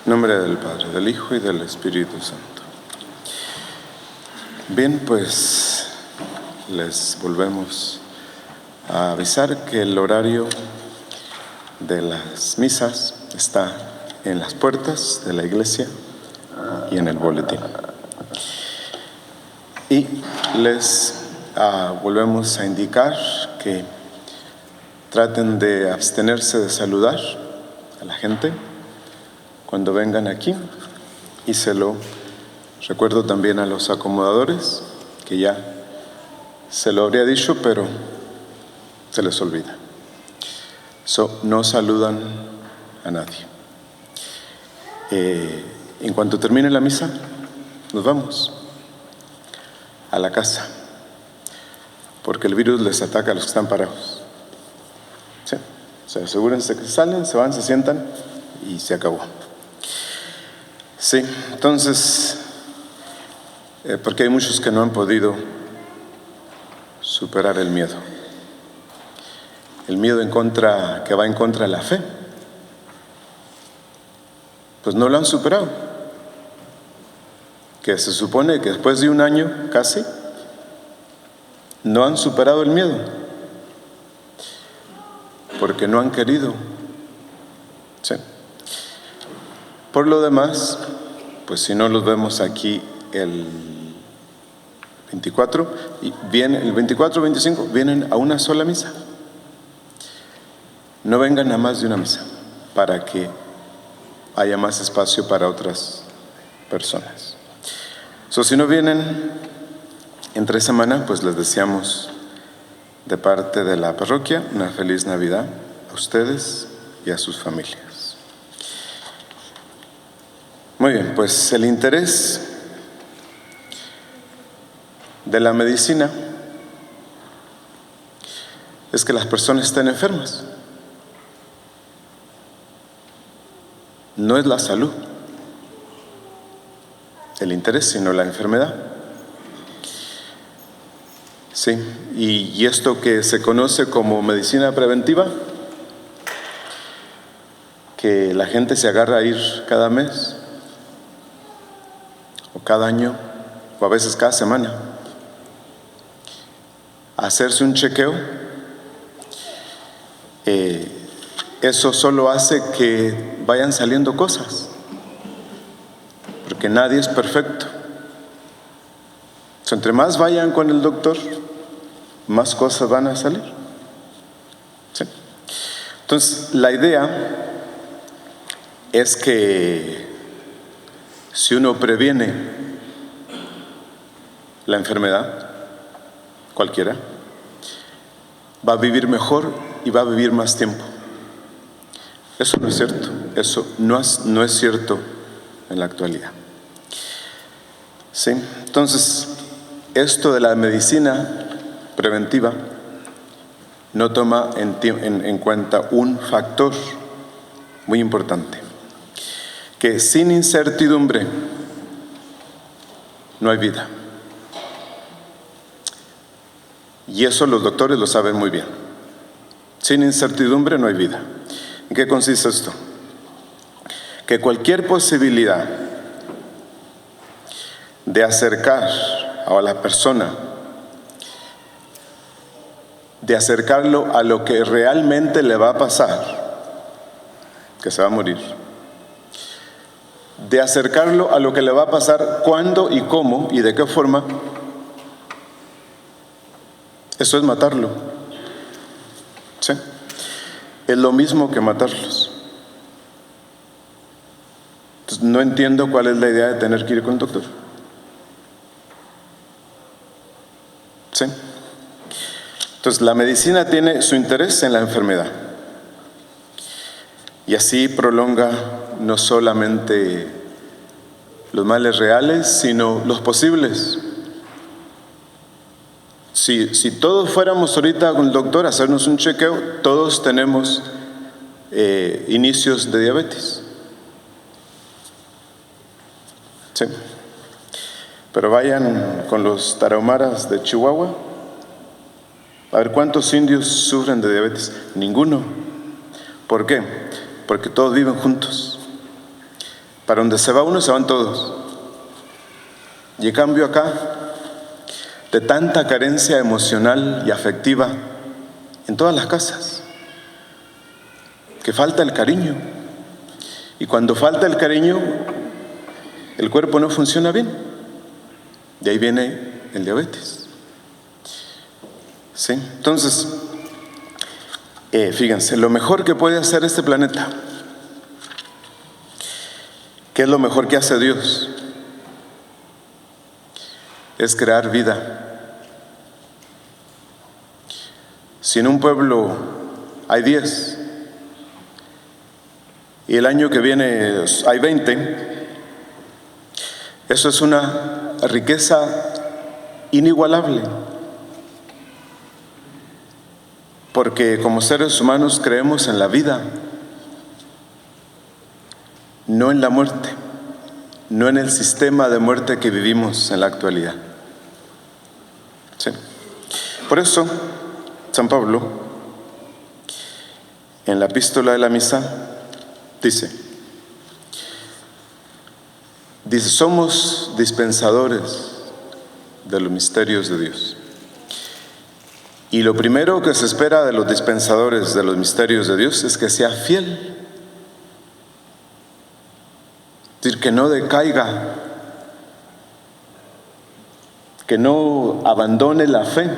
En nombre del Padre, del Hijo y del Espíritu Santo. Bien, pues les volvemos a avisar que el horario de las misas está en las puertas de la iglesia y en el boletín. Y les volvemos a indicar que traten de abstenerse de saludar a la gente cuando vengan aquí, y se lo recuerdo también a los acomodadores, que ya se lo habría dicho, pero se les olvida. No saludan a nadie. En cuanto termine la misa, nos vamos a la casa, porque el virus les ataca a los que están parados. ¿Sí? O sea, asegúrense que salen, se van, se sientan y se acabó. Sí, entonces, porque hay muchos que no han podido superar el miedo. El miedo que va en contra de la fe. Pues no lo han superado. Que se supone que después de un año casi, no han superado el miedo. Porque no han querido. Sí. Por lo demás, pues si no los vemos aquí el 24, y el 24 o 25 vienen a una sola misa. No vengan a más de una misa, para que haya más espacio para otras personas. Si no vienen entre semana, pues les deseamos de parte de la parroquia una feliz Navidad a ustedes y a sus familias. Muy bien, pues el interés de la medicina es que las personas estén enfermas. No es la salud el interés, sino la enfermedad. Sí, y esto que se conoce como medicina preventiva, que la gente se agarra a ir cada mes, o cada año, o a veces cada semana, a hacerse un chequeo, eso solo hace que vayan saliendo cosas, porque nadie es perfecto. Entre más vayan con el doctor, más cosas van a salir. ¿Sí? Entonces, la idea es que si uno previene la enfermedad, cualquiera, va a vivir mejor y va a vivir más tiempo. Eso no es cierto. Eso no es cierto en la actualidad. ¿Sí? Entonces, esto de la medicina preventiva no toma en cuenta un factor muy importante, que sin incertidumbre no hay vida. Y eso los doctores lo saben muy bien. Sin incertidumbre no hay vida. ¿En qué consiste esto? Que cualquier posibilidad de acercar a la persona, de acercarlo a lo que realmente le va a pasar, que se va a morir, de acercarlo a lo que le va a pasar, cuándo y cómo y de qué forma, eso es matarlo. ¿Sí? Es lo mismo que matarlos. Entonces, no entiendo cuál es la idea de tener que ir con el doctor. ¿Sí? Entonces, la medicina tiene su interés en la enfermedad. Y así prolonga no solamente los males reales, sino los posibles. Si todos fuéramos ahorita con el doctor a hacernos un chequeo, todos tenemos inicios de diabetes. Sí. Pero vayan con los tarahumaras de Chihuahua, a ver cuántos indios sufren de diabetes. Ninguno. ¿Por qué? Porque todos viven juntos. Para donde se va uno, se van todos. Y en cambio acá, de tanta carencia emocional y afectiva en todas las casas, que falta el cariño. Y cuando falta el cariño, el cuerpo no funciona bien. De ahí viene el diabetes. ¿Sí? Entonces, fíjense, lo mejor que puede hacer este planeta, ¿qué es lo mejor que hace Dios? Es crear vida. Si en un pueblo hay 10 y el año que viene hay 20, eso es una riqueza inigualable. Porque como seres humanos creemos en la vida, no en la muerte, no en el sistema de muerte que vivimos en la actualidad. ¿Sí? Por eso, San Pablo, en la epístola de la misa, dice, somos dispensadores de los misterios de Dios. Y lo primero que se espera de los dispensadores de los misterios de Dios es que sea fiel. Es decir, que no decaiga, que no abandone la fe.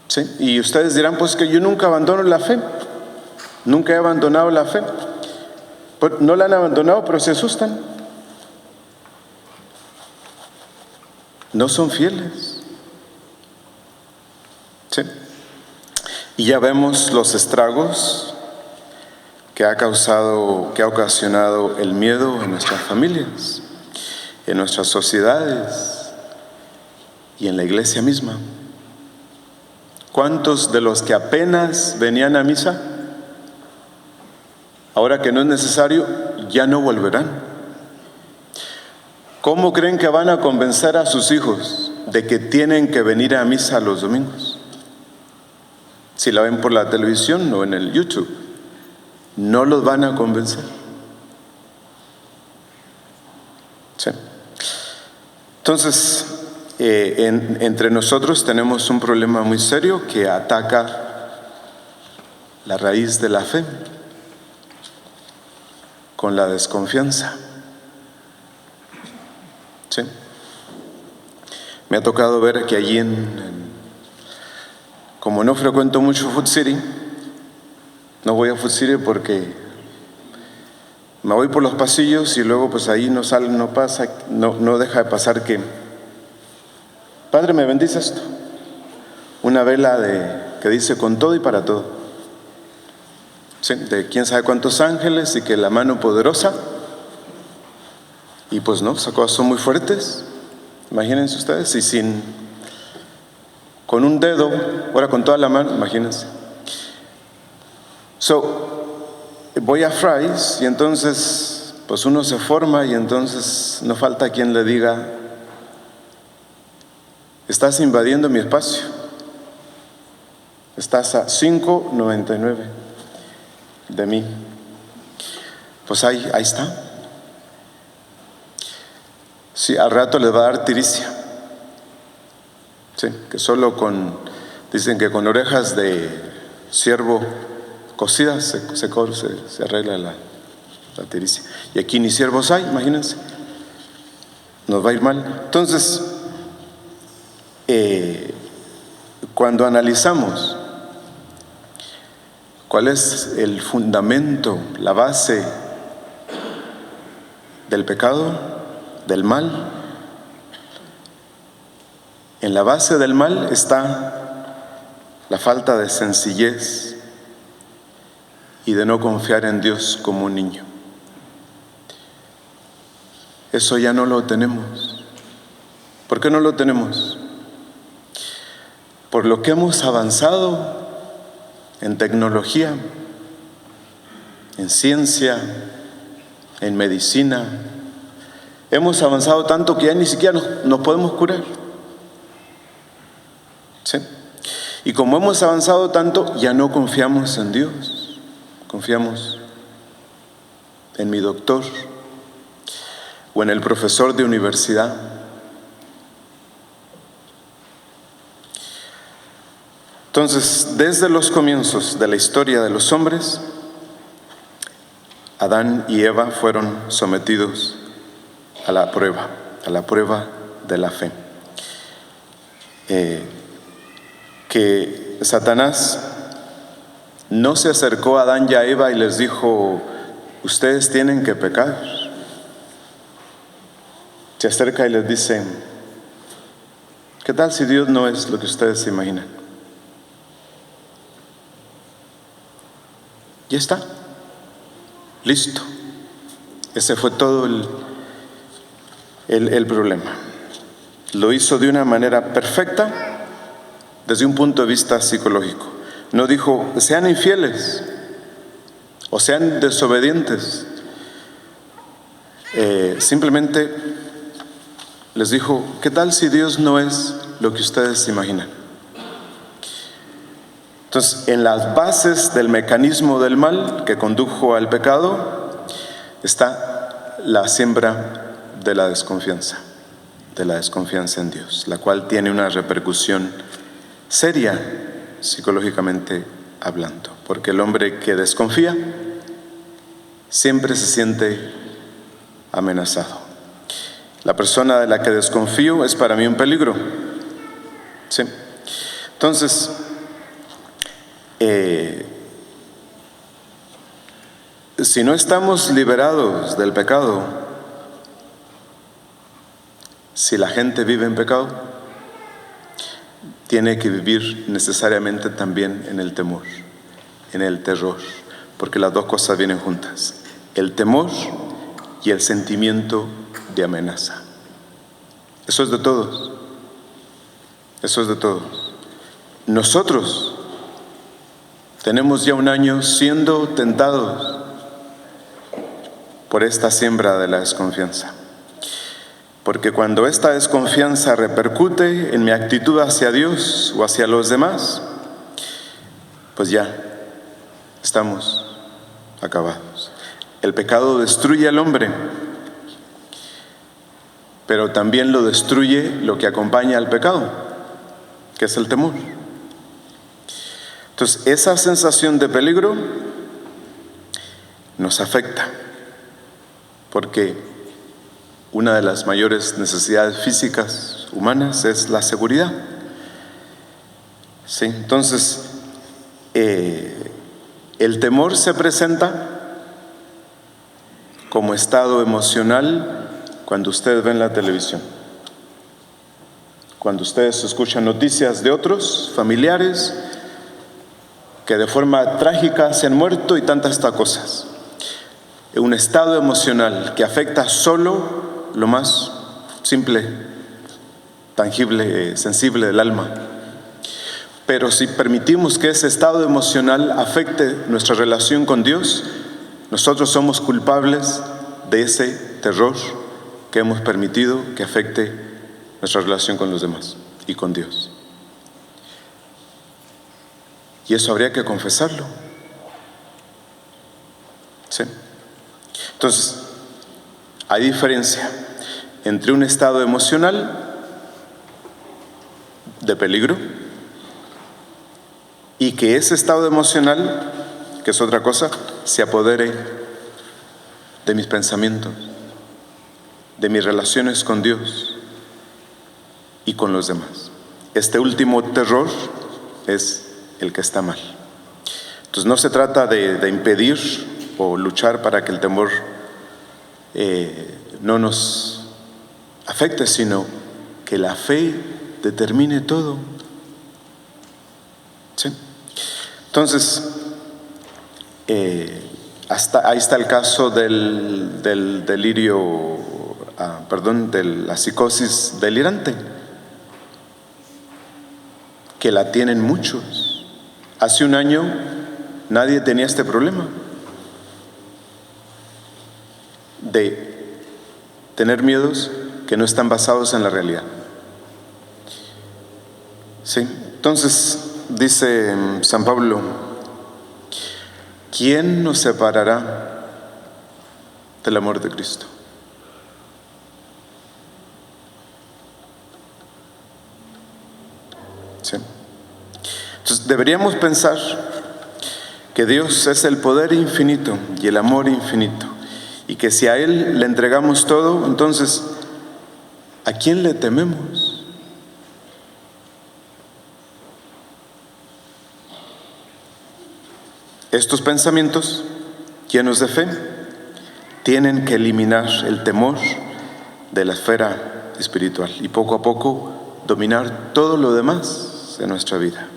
¿Sí? Y ustedes dirán, pues que yo nunca abandono la fe, nunca he abandonado la fe. Pues no la han abandonado, pero se asustan. No son fieles. ¿Sí? Y ya vemos los estragos que ha ocasionado el miedo en nuestras familias, en nuestras sociedades y en la iglesia misma. ¿Cuántos de los que apenas venían a misa, ahora que no es necesario, ya no volverán? ¿Cómo creen que van a convencer a sus hijos de que tienen que venir a misa los domingos? Si la ven por la televisión o en el YouTube, no los van a convencer. ¿Sí? Entonces, entre nosotros tenemos un problema muy serio que ataca la raíz de la fe, con la desconfianza. ¿Sí? Me ha tocado ver que allí como no frecuento mucho Food City, no voy a Food City porque me voy por los pasillos y luego pues ahí no deja de pasar que, Padre, ¿me bendice esto? Una vela que dice con todo y para todo. ¿Sí? De quién sabe cuántos ángeles y que la mano poderosa. Y pues no, esas cosas son muy fuertes. Imagínense ustedes, y con un dedo, ahora con toda la mano, imagínense. Voy a Fry's y entonces, pues uno se forma y entonces no falta quien le diga, estás invadiendo mi espacio. Estás a $5.99 de mí. Pues ahí está. Sí, al rato les va a dar tiricia. Sí, que dicen que con orejas de ciervo cocidas se arregla la tiricia. Y aquí ni ciervos hay, imagínense. Nos va a ir mal. Entonces, cuando analizamos cuál es el fundamento, la base del pecado, del mal, en la base del mal está la falta de sencillez y de no confiar en Dios como un niño. Eso ya no lo tenemos. ¿Por qué no lo tenemos? Por lo que hemos avanzado en tecnología, en ciencia, en medicina. Hemos avanzado tanto que ya ni siquiera nos podemos curar. ¿Sí? Y como hemos avanzado tanto, ya no confiamos en Dios, confiamos en mi doctor o en el profesor de universidad. Entonces, desde los comienzos de la historia de los hombres, Adán y Eva fueron sometidos a la prueba de la fe. Que Satanás no se acercó a Adán y a Eva y les dijo: ustedes tienen que pecar. Se acerca y les dice: ¿qué tal si Dios no es lo que ustedes se imaginan? Ya está. Listo. Ese fue todo el problema. Lo hizo de una manera perfecta desde un punto de vista psicológico. No dijo: sean infieles o sean desobedientes. Simplemente les dijo: ¿qué tal si Dios no es lo que ustedes se imaginan? Entonces, en las bases del mecanismo del mal que condujo al pecado está la siembra de la desconfianza en Dios, la cual tiene una repercusión seria psicológicamente hablando, porque el hombre que desconfía siempre se siente amenazado. La persona de la que desconfío es para mí un peligro. ¿Sí? Entonces, si no estamos liberados del pecado, si la gente vive en pecado, tiene que vivir necesariamente también en el temor, en el terror, porque las dos cosas vienen juntas: el temor y el sentimiento de amenaza. Eso es de todos. Eso es de todos. Nosotros tenemos ya un año siendo tentados por esta siembra de la desconfianza. Porque cuando esta desconfianza repercute en mi actitud hacia Dios o hacia los demás, pues ya estamos acabados. El pecado destruye al hombre, pero también lo destruye lo que acompaña al pecado, que es el temor. Entonces, esa sensación de peligro nos afecta, porque una de las mayores necesidades físicas humanas es la seguridad. ¿Sí? Entonces, el temor se presenta como estado emocional cuando ustedes ven la televisión, cuando ustedes escuchan noticias de otros familiares que de forma trágica se han muerto y tantas cosas. Un estado emocional que afecta solo lo más simple, tangible, sensible del alma. Pero si permitimos que ese estado emocional afecte nuestra relación con Dios, nosotros somos culpables de ese terror que hemos permitido que afecte nuestra relación con los demás y con Dios. Y eso habría que confesarlo. ¿Sí? Entonces, hay diferencia entre un estado emocional de peligro y que ese estado emocional, que es otra cosa, se apodere de mis pensamientos, de mis relaciones con Dios y con los demás. Este último terror es el que está mal. Entonces, no se trata de impedir o luchar para que el temor no nos afecte, sino que la fe determine todo. ¿Sí? Entonces, ahí está el caso del delirio, de la psicosis delirante, que la tienen muchos. Hace un año nadie tenía este problema de tener miedos que no están basados en la realidad. ¿Sí? Entonces, dice San Pablo: ¿quién nos separará del amor de Cristo. ¿Sí? Entonces deberíamos pensar que Dios es el poder infinito y el amor infinito, y que si a Él le entregamos todo, entonces, ¿a quién le tememos? Estos pensamientos llenos de fe tienen que eliminar el temor de la esfera espiritual y poco a poco dominar todo lo demás de nuestra vida.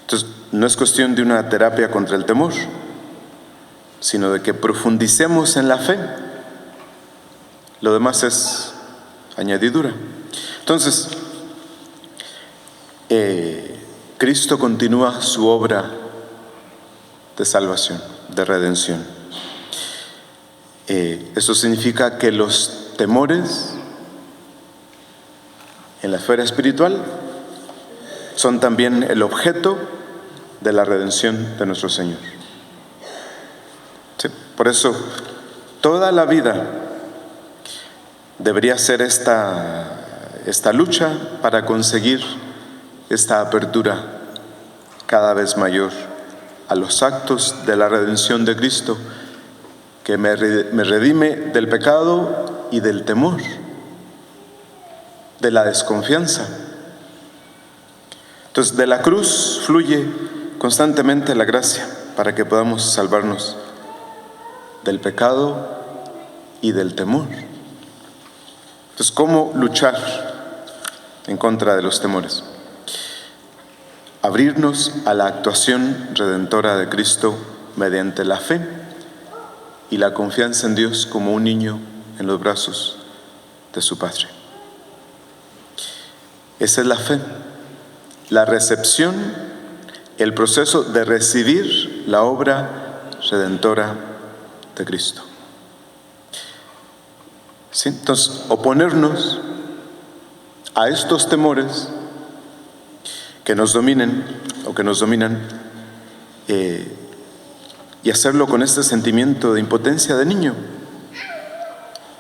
Entonces, no es cuestión de una terapia contra el temor, sino de que profundicemos en la fe. Lo demás es añadidura. Entonces, Cristo continúa su obra de salvación, de redención. Eso significa que los temores en la esfera espiritual son también el objeto de la redención de nuestro Señor. ¿Sí? Por eso, toda la vida debería ser esta lucha para conseguir esta apertura cada vez mayor a los actos de la redención de Cristo, que me redime del pecado y del temor, de la desconfianza. Entonces, de la cruz fluye constantemente la gracia para que podamos salvarnos del pecado y del temor. Entonces, ¿cómo luchar en contra de los temores? Abrirnos a la actuación redentora de Cristo mediante la fe y la confianza en Dios como un niño en los brazos de su Padre. Esa es la fe, la recepción, el proceso de recibir la obra redentora de Cristo. ¿Sí? Entonces, oponernos a estos temores que nos dominen o que nos dominan, y hacerlo con este sentimiento de impotencia de niño.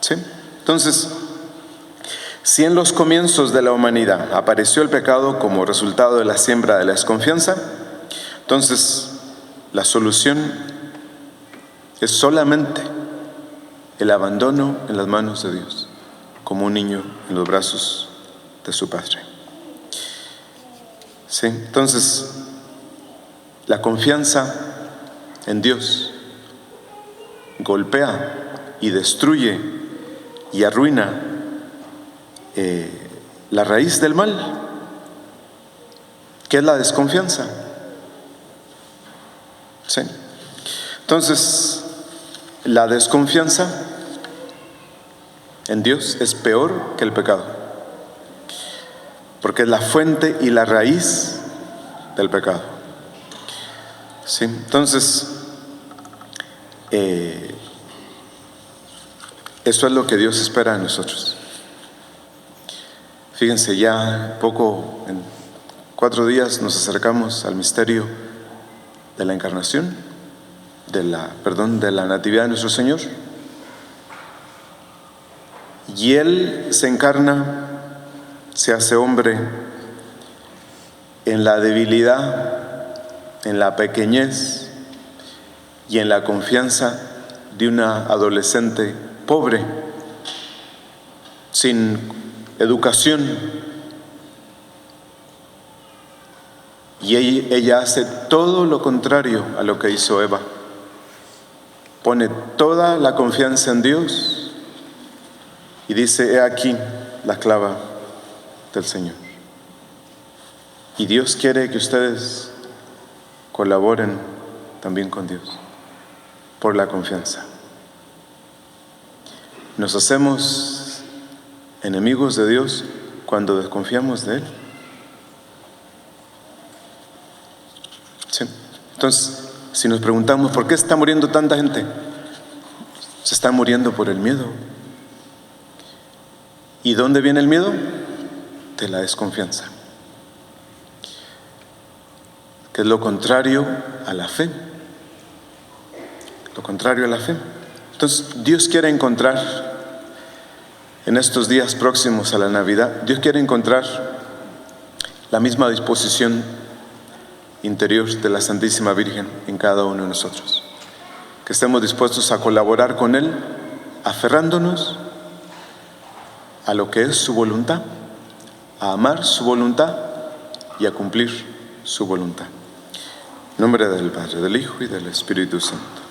¿Sí? Entonces, si en los comienzos de la humanidad apareció el pecado como resultado de la siembra de la desconfianza, entonces la solución es solamente el abandono en las manos de Dios, como un niño en los brazos de su Padre. ¿Sí? Entonces, la confianza en Dios golpea y destruye y arruina la raíz del mal, que es la desconfianza. ¿Sí? Entonces, la desconfianza en Dios es peor que el pecado, porque es la fuente y la raíz del pecado. ¿Sí? Entonces, eso es lo que Dios espera de nosotros. Fíjense, ya en 4 días nos acercamos al misterio de la encarnación, de la natividad de nuestro Señor. Y Él se encarna, se hace hombre en la debilidad, en la pequeñez y en la confianza de una adolescente pobre, sin educación. Y ella hace todo lo contrario a lo que hizo Eva. Pone toda la confianza en Dios y dice: he aquí la esclava del Señor. Y Dios quiere que ustedes colaboren también con Dios por la confianza. Nos hacemos enemigos de Dios cuando desconfiamos de Él. ¿Sí? Entonces, si nos preguntamos ¿por qué está muriendo tanta gente? Se está muriendo por el miedo. ¿Y dónde viene el miedo? De la desconfianza, que es lo contrario a la fe. Lo contrario a la fe. Entonces, Dios quiere encontrar en estos días próximos a la Navidad, Dios quiere encontrar la misma disposición interior de la Santísima Virgen en cada uno de nosotros. Que estemos dispuestos a colaborar con Él, aferrándonos a lo que es su voluntad, a amar su voluntad y a cumplir su voluntad. En nombre del Padre, del Hijo y del Espíritu Santo.